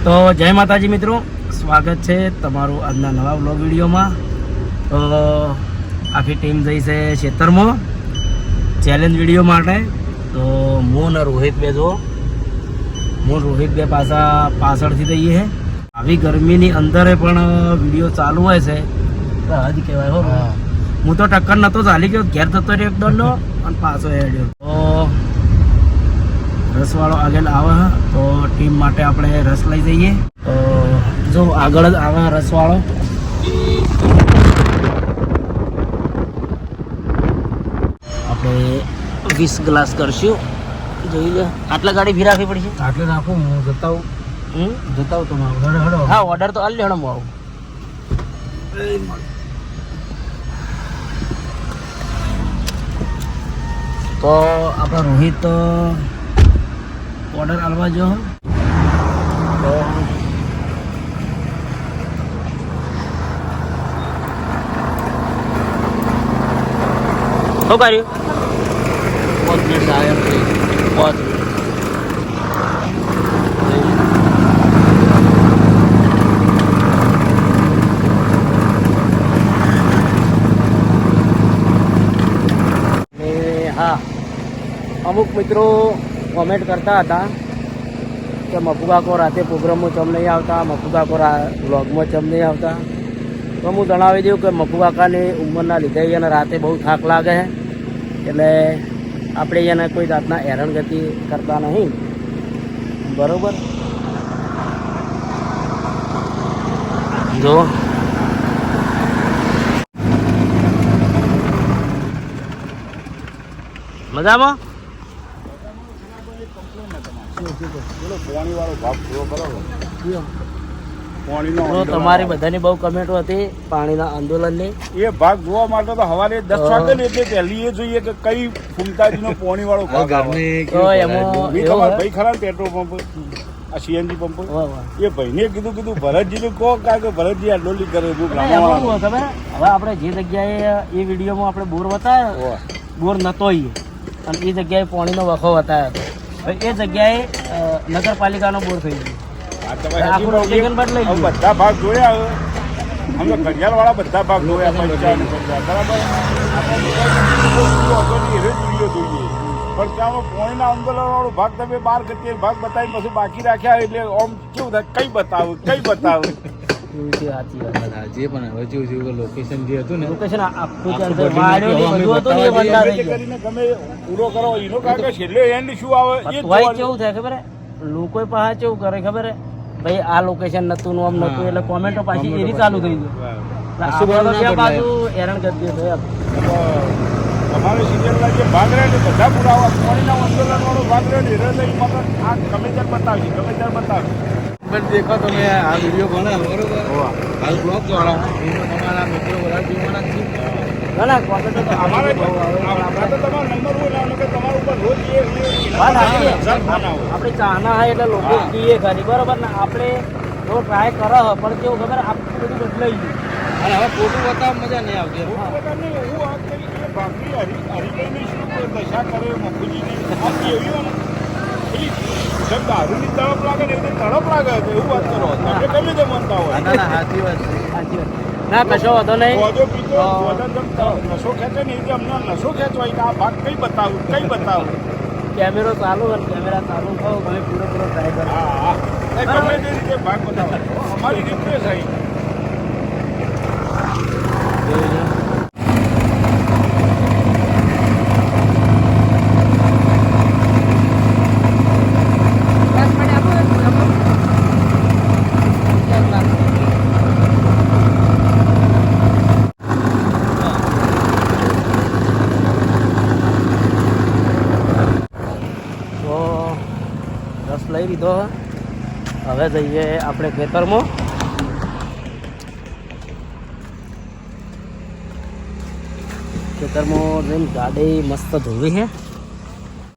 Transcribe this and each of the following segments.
તો જય માતાજી મિત્રો, સ્વાગત છે તમારું આજના નવા વ્લોગ વિડીયોમાં. તો આખી ટીમ જઈ છે ખેતરમાં ચેલેન્જ વિડીયો માટે. તો હું ને રોહિત બે જો રોહિત બે પાછળથી જઈએ છે. આવી ગરમીની અંદર પણ વિડીયો ચાલુ હોય છે તો હજ કહેવાય હો. હું તો ટક્કર નહોતો ચાલી ગયો, ઘેર જતો રહ્યો એક દોડનો અને પાછો હેડ્યો. તો રસવાળો આગળ આવે તો ટીમ માટે આપણે રસ લઈ જઈએ. તો જો આગળ જ આવે રસવાળો. આપણે 20 ગ્લાસ કરશું. જોઈ લે, આટલા ગાડી ભી રાખવી પડશે. આટલે રાખું, હું જતા આવું તમારું. હડો હા, ઓર્ડર તો આલી લેણો આવું. તો આપણો રોહિત ઓર્ડર આલવા જો. તો શું કર્યું? 5 મિનિટ આવ્યા છે. 5 મિનિટ. હા, અમુક મિત્રો કોમેન્ટ કરતા હતા કે મફુ કાકો રાતે પ્રોગ્રામમાં ચમ નહીં આવતા, મફુ કાકો વ્લોગમાં ચમ નહીં આવતા. તો હું જણાવી દઉં કે મફુ કાકાની ઉંમરના લીધે એને રાતે બહુ થાક લાગે છે, એટલે આપણે એને કોઈ જાતના હેરાનગતિ કરતા નહીં. બરાબર? જો મજામાં? તમારી બધાની બહુ કમેન્ટો હતી પાણીના આંદોલનની. એ ભાગ જોવા માટે તો સવારે 10 વાગે ને એટલે પહેલી એ જોઈએ કે કઈ ફૂમતાજીનો પોણી વાળો ભાગ આવે. તો એમાં ભાઈ ખરા ને પેટ્રોલ પંપ, આ સીએનજી પંપ, એ ભાઈને કીધું ભરતજીને કહો, કારણ કે ભરતજી આ ડોલી કરે. ખબર હવે આપણે જે જગ્યાએ એ વિડીયોમાં આપણે બોર બતાવ્યો, બોર નતો અને એ જગ્યાએ પાણીનો વખો બતાવ્યો હતો. એ જગ્યાએ નગરપાલિકાનો બોર થઈ ગયો. બધા ભાગ જોયા, અમે ઘડિયાળ વાળા બધા ભાગ જોયા. બરાબર, પણ ત્યાં પોણીના આંદોલન વાળો ભાગ તમે 12 ભાગ બતાવી પછી બાકી રાખ્યા. એટલે આમ કેવું થાય, કઈ બતાવું. લોકેશન જે હતું ને, કરીને તમે પૂરો કરો એનો. કારણ કે છેલ્લે એન્ડ શું આવે એ કેવું થાય ખબર? લોકો પાસે કેવું કરે ખબર? ભાઈ આ લોકેશન નતું, આમ નતું, એટલે કોમેન્ટો પાછી એની ચાલુ થઈ ગઈ. બાજુ હેરાન કરી દે. અમારે સિઝનના જે ભાગ રહે ને બધા પુરાવા પાણીના આંદોલન વાળો ભાગ રહે ને આ ગમે ત્યારે બતાવી. પણ દેખો તમે આ વિડીયો બને બરોબર, હાલ બ્લોગ વાળા તમારા મિત્રો બધા જોવાના છે. ના કોમેન્ટો તો અમારે તો તમારો નંબર હોય કે તમારા ઉપર રોજ આપણે ચાહના હોય એટલે લોકો કહીએ ખરી. બરોબર ને, આપણે જો ટ્રાય કરો પણ કેવું ખબર, આખું બધું બદલાઈ ગયું. અને હવે ફોટો બતાવવા મજા નહીં આવતી. દશા કરે મફુજીની દારૂની તડપ લાગે ને તડપ લાગે એવું વાત કરો. તમે ગમે તે માનતા હોય. સાચી વાત. ના કશો વાંધો નહીં. નશો ખેંચે ને એ અમને નશો ખેંચવાય કે આ ભાગ કઈ બતાવું. કેમેરો ચાલુ અને કેમેરા ચાલુ થયો મને પૂરો ટ્રાય કરો. હા, ગમે તે રીતે ભાગ બતાવો. અમારી રિક્વેસ્ટ આવી. લઈ લીધો. હવે જઈએ આપણે ખેતરમાં. જઈને ગાડી મસ્ત ધોવી છે.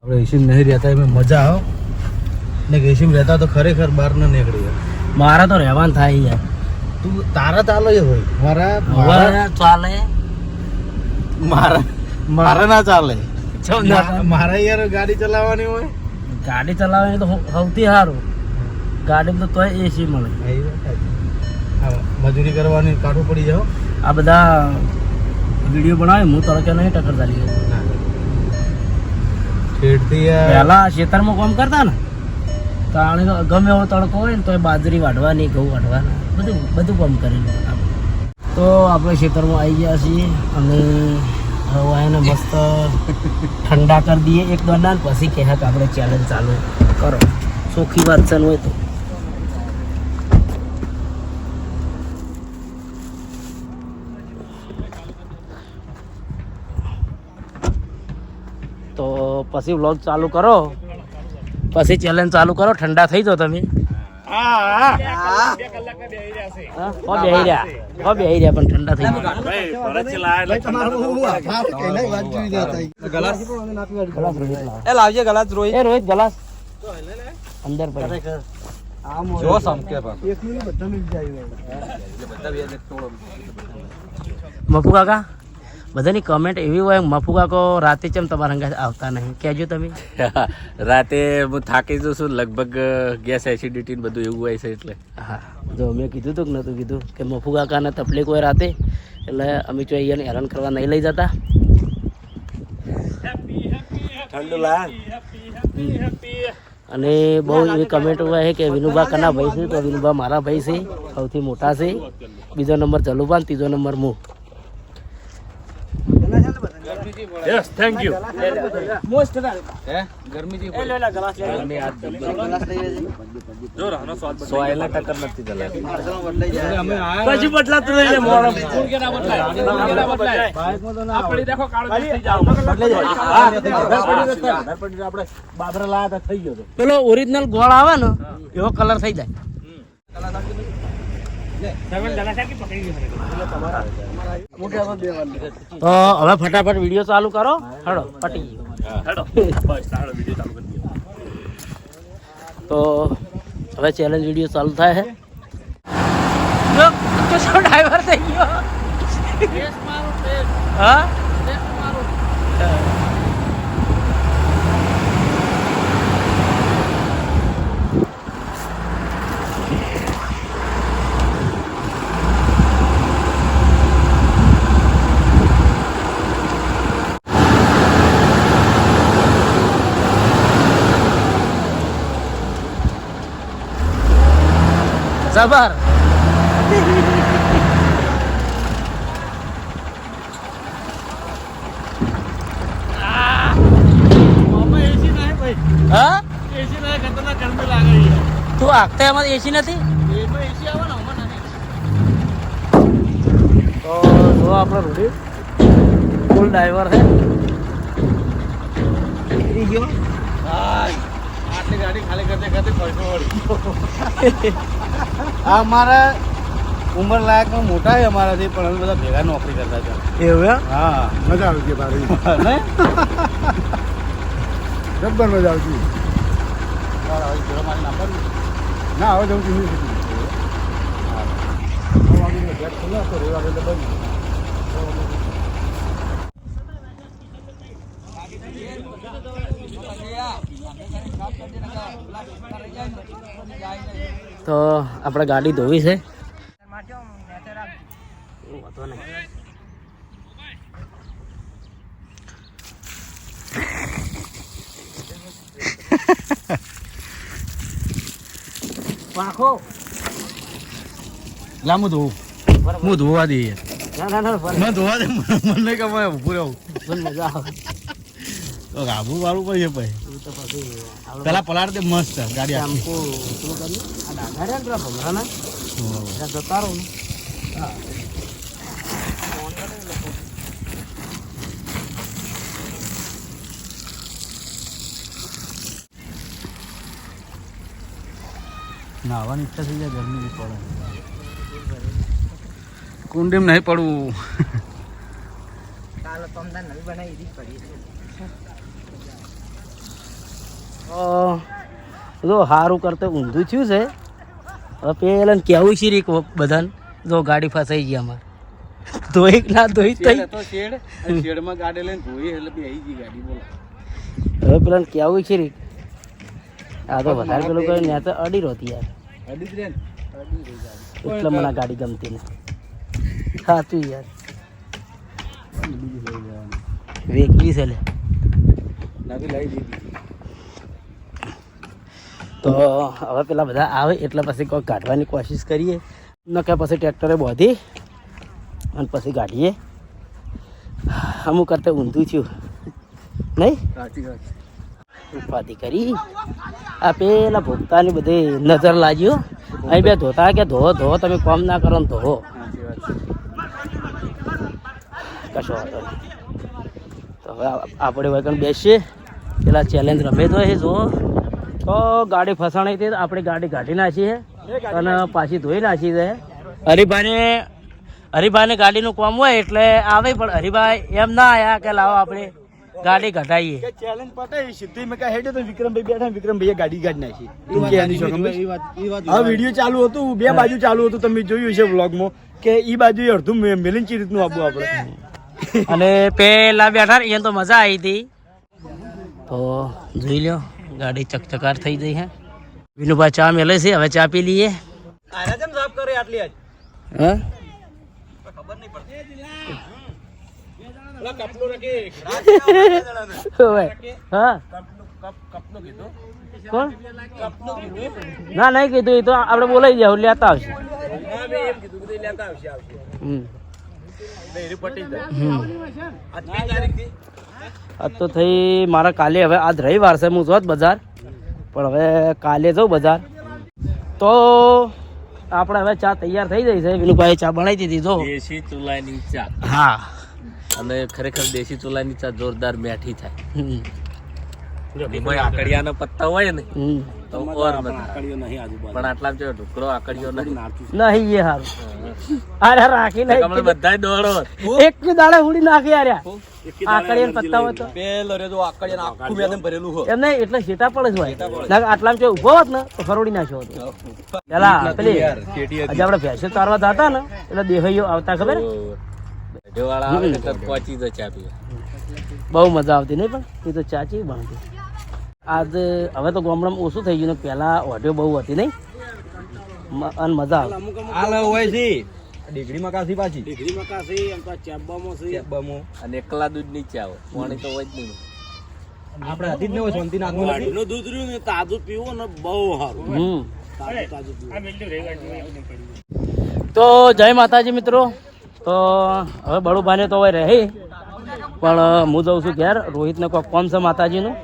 આપણે એસી નહીં રહેતા એમાં મજા આવે ને, એસી રહેતા તો ખરેખર બહાર ન નીકળી. મારા તો રહેવાનું થાય યાર. તું તારા ચાલે હોય, મારા ચાલે, મારા ના ચાલે. મારે યાર ગાડી ચલાવવાની હોય, ગાડી ચલાવવાની તો સૌથી સારું. ગાડીમાં તો તોય એસી મળે. મજૂરી કરવાની કાઢવું પડી જાવ. આ બધા વિડીયો બનાવે હું તડકે નહીં ટક્કર ચાલી પહેલા ખેતરમાં કામ કરતા ને તાણે તો ગમે એવો તડકો હોય ને તો બાજરી વાઢવાની ઘઉં વાઢવાના બધું કામ કરી તો આપણે ખેતરમાં આવી ગયા છીએ અને હવે એને મસ્ત ઠંડા કરી દઈએ એક દોડા ને પછી કહે કે આપણે ચેલેન્જ ચાલુ કરો ચોખ્ખી વાત છે હોય તો પછી વ્લોગ ચાલુ કરો પછી ચેલેન્જ ચાલુ કરો ઠંડા થઈ જાઓ તમે બેહી રહ્યા પણ ઠંડા થઈ ગયા રોહિત ગલાસ અંદર મફુ કાકા બધાની કમેન્ટ એવી હોય મફુ કાકો રાતે ચમ તમારા અંગા આવતા નહીં કહેજો તમે. રાતે હું થાકી જઉં છું લગભગ ગેસ એસિડિટી ને બધું એવું હોય છે એટલે. હા જો મેં કીધું હતું કે નહોતું કીધું કે મફુ કાકાને તકલીફ હોય રાતે એટલે અમે જો અહીંયાને હેરાન કરવા નહીં લઈ જતા. ઠંડુ લાગ અને બહુ એવી કમેન્ટ હોય છે કે વિનુભા કના ભાઈ છે તો વિનુભા મારા ભાઈ છે સૌથી મોટા છે બીજો નંબર જલુભા ત્રીજો નંબર હું. Yes thank you. સોયલા ટક્કર નથી ચલાતી પછી બદલાતું રહી જાય મોડમ પેલો ઓરિજિનલ ગોળ આવે ને એવો કલર થઈ જાય. તો હવે ફટાફટ વિડીયો ચાલુ કરો. હડો પટી તો હવે ચેલેન્જ વિડીયો ચાલુ થાય છે. ડ્રાઈવર થઈ ગયો. હા જબર હા તું આખતે એમાં એસી નથી તો જો આપણો રૂડી ફૂલ ડ્રાઈવર છે. આટલી ગાડી ખાલી કરતે કરતે પૈસો વળી આ અમારા ઉંમર લાયક મોટા છે અમારાથી પણ અમે બધા ભેગા નોકરી કરતા હતા. એવું હા મજા આવી ગઈ મારી ને જબ્બર મજા આવતી. ના હવે જવું છું તો આપણે ગાડી ધોવી છે. પાંખો લાંબુ ધોવું હું ધોવા દઈએ ના મેં ધોવા દે મને કમાય ઊભું રહું મજા આવે તો ગાભું વાળું પછી પછી તો પછી પેલા પલાળ દે મસ્ત ગાડી આખી. શેમ્પુ શું કરી આ ડાઘા રહ્યા ને પેલા ભમરાના ત્યાં જતા રહો ને. નાહવાની ઈચ્છા થઈ જાય ગરમી બી પડે કુંડીમ નહીં પડવું. જો સારું કરતે ઊંધું થયું છે. હવે પેલા કેવું છે રીક બધાને જો ગાડી ફસાઈ ગઈ અમારે ધોઈ ના ધોઈ થઈ તો શેડ શેડમાં ગાડી લઈને ધોઈ એટલે બી આવી ગઈ ગાડી બોલો. હવે પેલા કેવું છે રીક આ તો વધારે પેલું કરે ને તો અડી રહતી યાર એટલે મને આ ગાડી ગમતી ને સાચું યાર વેગવી છે લે તો હવે પેલા બધા આવે એટલે પછી કોઈ કાઢવાની કોશિશ કરીએ ન કે પછી ટ્રેક્ટરે બોધી અને પછી કાઢીએ અમુક કરતા ઊંધું થયું નહીં ઉપાધિ કરી આ પેલા ભોગતાની બધી નજર લાગ્યો અહીં બે ધોતા કે ધોવો ધોવો તમે કામ ના કરો ને ધોવો કશો વાંધો નહીં તો હવે આપણે વગર બેસીએ પેલા ચેલેન્જ રમે તો એ જુઓ તો ગાડી ફસાણી હતી આપણે ગાડી કાઢી નાખીએ અને પાછી ધોઈ નાખી છે હરિભાઈને ગાડીનું કામ હોય એટલે આવે પણ હરિભાઈ એમ ના આવ્યા કે લાવો આપણે ગાડી કઢાઈએ ચેલેન્જ પતાવી સીધી મેં કહે હેડે તો વિક્રમભાઈ બેઠા વિક્રમભાઈએ ગાડી કાઢી નાખી હા વિડીયો ચાલુ હતું બે બાજુ ચાલુ હતું તમે જોયું છે વ્લોગમાં કે ઈ બાજુ અડધું મેલીન ચી રીતનું આપવું આપણે અને પેલા બેઠા એને તો મજા આવી હતી તો જોઈ લો ગાડી ચકચકાર થઈ ગઈ હે વિનુભાઈ ચા મેલે છે હવે ચા પી લઈએ આરા જેમ સાફ કરે આટલી આજ હા ખબર નહીં પડતી ઓલા કપલો રાખી હા કપનો કીધું કોણ ના નહીં કીધું એ તો આપણે બોલાઈ જાવ લેતા આવશે એમ કીધું કે લેતા આવશે હમ પટી આજ તો થઈ મારા કાલે હવે આજ રવિવાર છે હું જોત બજાર પણ હવે કાલે જાઉં બજાર તો આપણે હવે ચા તૈયાર થઈ જઈ છે વિનુભાઈ ચા બનાવી દીધી જો દેશી ચૂલાની ચા હા અને ખરેખર દેશી ચૂલાની ચા જોરદાર મેઠી થાય હમ. એમાં આકડિયાના પત્તા હોય ને હમ. તો ઓર મજા આવે. પણ આટલા જો ઢોકળો આકડિયો નથી નહીં એ હારું અરે રાખી હમણાં નહીં બધા દોડો એક દાડે ઉડી નાખી આર્યા આકડીને પત્તા હોય તો પેલો રે જો આકડિયા આખું મેદાન ભરેલું હો એમ નહીં એટલે સીટા પડે જ હોય આટલામાં જો ઉભો હોત ને તો ફરોડી નાખ્યો હતો પેલા પેલી આજે આપણે ભેંસો ચારવા જતા ને એટલે દેહૈયો આવતા ખબર વાળા આવે ને તો પહોંચી જાય ચા પીવા બહુ મજા આવતી નહીં પણ એ તો ચાચી બનતી આજ હવે તો ગામડામાં ઓછું થઈ ગયું ને પહેલા ઓઢિયો બહુ હતી નહીં અને મજા આવે હાલ હોય છે ડિગ્રીમાં કાસી પાછી ડિગ્રીમાં કાસી એમ તો ચેબ્બામાં અને એકલા દૂધ ની ચા હોય પાણી તો હોય જ નહીં આપણે હતી જ ન હોય શાંતિ નાખવું નું દૂધ રહ્યું ને તાજું પીવું ને બહુ સારું હમ તાજું તો જય માતાજી મિત્રો તો હવે બળુભાઈને તો હવે રહે પણ હું જઉં છું ઘેર રોહિતને કોઈક કોમ છે માતાજીનું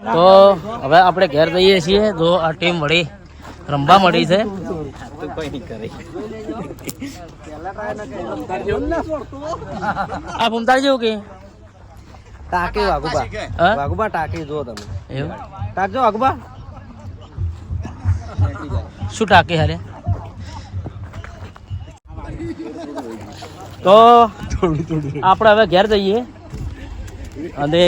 તો હવે આપણે ઘેર જઈએ છીએ જો આ ટીમ વળી રમવા મળી છે આ ભૂમતાર જેવું કે ટાંકી વાઘુબા હા? વાઘુબા ટાંકી જો તમે એવું ટાંકજો વાઘુબા શું ટાંકી હારે તો આપણે હવે ઘેર જઈએ અને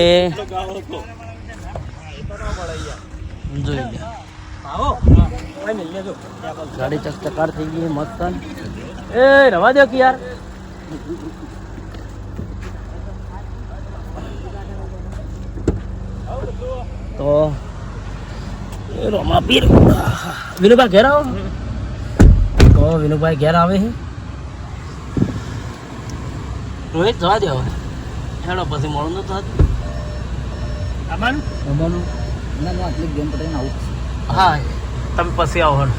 જોઈ લે ગાડી ચકચકાર થઈ ગઈ મસ્ત એ રવા દો કે યાર તો એ રોમાપીર વિનુભાઈ ઘેર આવો તો વિનુભાઈ ઘેર આવે છે રોહિત જવા દે હવે હેડો પછી મળું તો રમવાનું ના આટલી ગેમ પટાઈને આવું હા તમે પછી આવો હેડો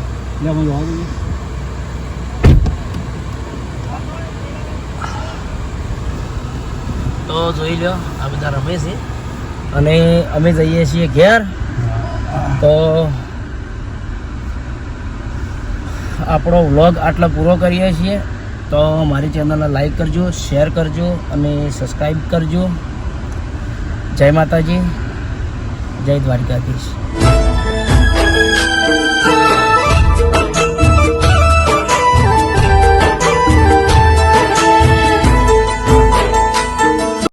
તો જોઈ લો આ બધા રમે છે અને અમે જઈએ છીએ ઘેર તો આપણો વ્લોગ આટલો પૂરો કરીએ છીએ તો મારી ચેનલને લાઈક કરજો શેર કરજો અને સબસ્ક્રાઈબ કરજો જય માતાજી જય દ્વારકાધીશ